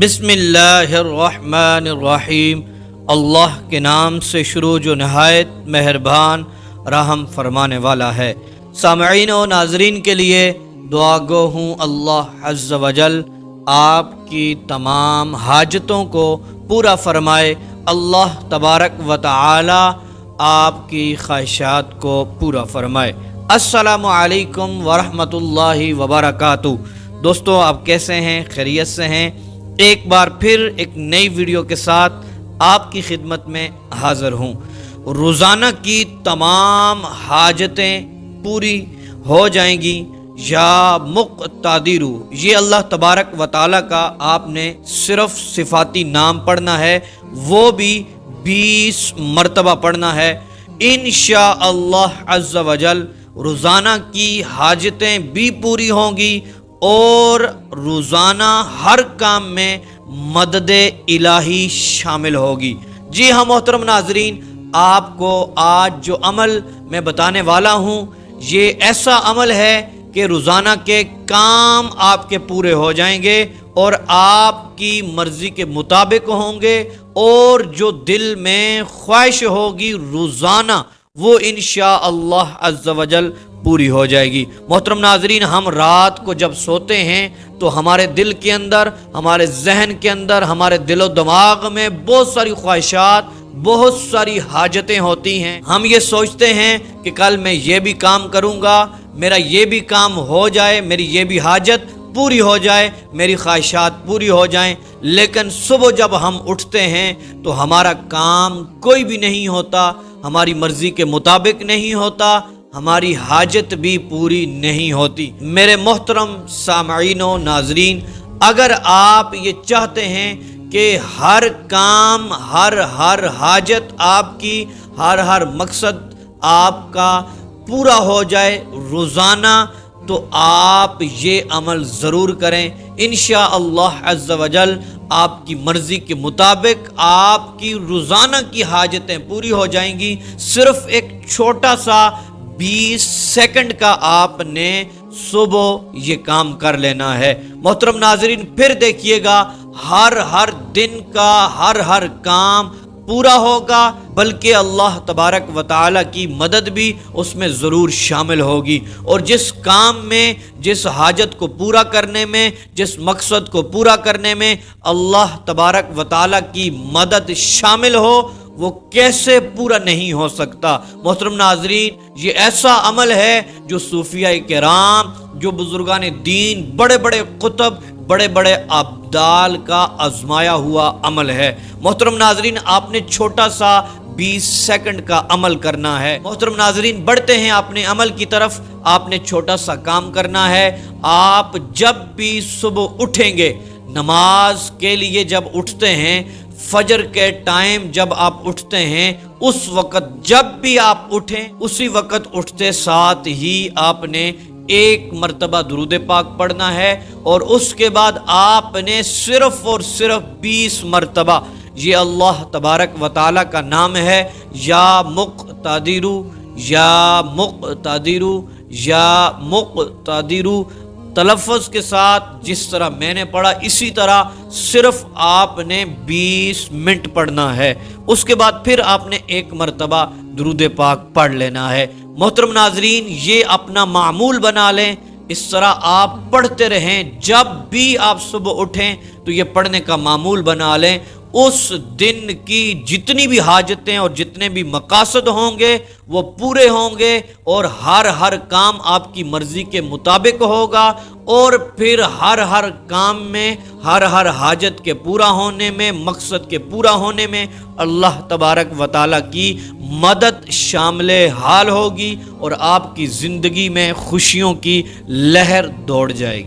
بسم اللہ الرحمن الرحیم۔ اللہ کے نام سے شروع جو نہایت مہربان رحم فرمانے والا ہے۔ سامعین و ناظرین کے لیے دعا گو ہوں اللہ عز و جل آپ کی تمام حاجتوں کو پورا فرمائے۔ اللہ تبارک و تعالی آپ کی خواہشات کو پورا فرمائے۔ السلام علیکم ورحمۃ اللہ وبرکاتہ۔ دوستو، آپ کیسے ہیں؟ خیریت سے ہیں؟ ایک بار پھر ایک نئی ویڈیو کے ساتھ آپ کی خدمت میں حاضر ہوں۔ روزانہ کی تمام حاجتیں پوری ہو جائیں گی یا مقتدر، یہ اللہ تبارک و تعالیٰ کا آپ نے صرف صفاتی نام پڑھنا ہے، وہ بھی 20 مرتبہ پڑھنا ہے۔ انشاءاللہ عز و جل روزانہ کی حاجتیں بھی پوری ہوں گی اور روزانہ ہر کام میں مدد الہی شامل ہوگی۔ جی ہاں محترم ناظرین، آپ کو آج جو عمل میں بتانے والا ہوں یہ ایسا عمل ہے کہ روزانہ کے کام آپ کے پورے ہو جائیں گے اور آپ کی مرضی کے مطابق ہوں گے، اور جو دل میں خواہش ہوگی روزانہ وہ انشاءاللہ عز و جل پوری ہو جائے گی۔ محترم ناظرین، ہم رات کو جب سوتے ہیں تو ہمارے دل کے اندر، ہمارے ذہن کے اندر، ہمارے دل و دماغ میں بہت ساری خواہشات، بہت ساری حاجتیں ہوتی ہیں۔ ہم یہ سوچتے ہیں کہ کل میں یہ بھی کام کروں گا، میرا یہ بھی کام ہو جائے، میری یہ بھی حاجت پوری ہو جائے، میری خواہشات پوری ہو جائیں، لیکن صبح جب ہم اٹھتے ہیں تو ہمارا کام کوئی بھی نہیں ہوتا، ہماری مرضی کے مطابق نہیں ہوتا، ہماری حاجت بھی پوری نہیں ہوتی۔ میرے محترم سامعین و ناظرین، اگر آپ یہ چاہتے ہیں کہ ہر کام، ہر حاجت آپ کی، ہر مقصد آپ کا پورا ہو جائے روزانہ، تو آپ یہ عمل ضرور کریں۔ انشاءاللہ عز و جل آپ کی مرضی کے مطابق آپ کی روزانہ کی حاجتیں پوری ہو جائیں گی۔ صرف ایک چھوٹا سا 20 سیکنڈ کا آپ نے صبح یہ کام کر لینا ہے۔ محترم ناظرین، پھر دیکھیے گا ہر دن کا ہر کام پورا ہوگا، بلکہ اللہ تبارک و تعالیٰ کی مدد بھی اس میں ضرور شامل ہوگی، اور جس کام میں، جس حاجت کو پورا کرنے میں، جس مقصد کو پورا کرنے میں اللہ تبارک و تعالیٰ کی مدد شامل ہو، وہ کیسے پورا نہیں ہو سکتا۔ محترم ناظرین، یہ ایسا عمل ہے جو صوفیاء کرام، جو بزرگان دین، بڑے بڑے قطب، بڑے بڑے ابدال کا آزمایا ہوا عمل ہے۔ محترم ناظرین، آپ نے چھوٹا سا 20 سیکنڈ کا عمل کرنا ہے۔ محترم ناظرین، بڑھتے ہیں اپنے عمل کی طرف۔ آپ نے چھوٹا سا کام کرنا ہے۔ آپ جب بھی صبح اٹھیں گے، نماز کے لیے جب اٹھتے ہیں، فجر کے ٹائم جب آپ اٹھتے ہیں، اس وقت جب بھی آپ اٹھیں، اسی وقت اٹھتے ساتھ ہی آپ نے 1 مرتبہ درود پاک پڑھنا ہے، اور اس کے بعد آپ نے صرف اور صرف 20 مرتبہ یہ اللہ تبارک و تعالیٰ کا نام ہے، یا مقتدر، یا مقتدر، یا مقتدر، تلفظ کے ساتھ جس طرح میں نے پڑھا اسی طرح صرف آپ نے 20 منٹ پڑھنا ہے۔ اس کے بعد پھر آپ نے 1 مرتبہ درود پاک پڑھ لینا ہے۔ محترم ناظرین، یہ اپنا معمول بنا لیں، اس طرح آپ پڑھتے رہیں۔ جب بھی آپ صبح اٹھیں تو یہ پڑھنے کا معمول بنا لیں۔ اس دن کی جتنی بھی حاجتیں اور جتنے بھی مقاصد ہوں گے وہ پورے ہوں گے، اور ہر کام آپ کی مرضی کے مطابق ہوگا، اور پھر ہر کام میں، ہر حاجت کے پورا ہونے میں، مقصد کے پورا ہونے میں اللہ تبارک و تعالیٰ کی مدد شامل حال ہوگی، اور آپ کی زندگی میں خوشیوں کی لہر دوڑ جائے گی۔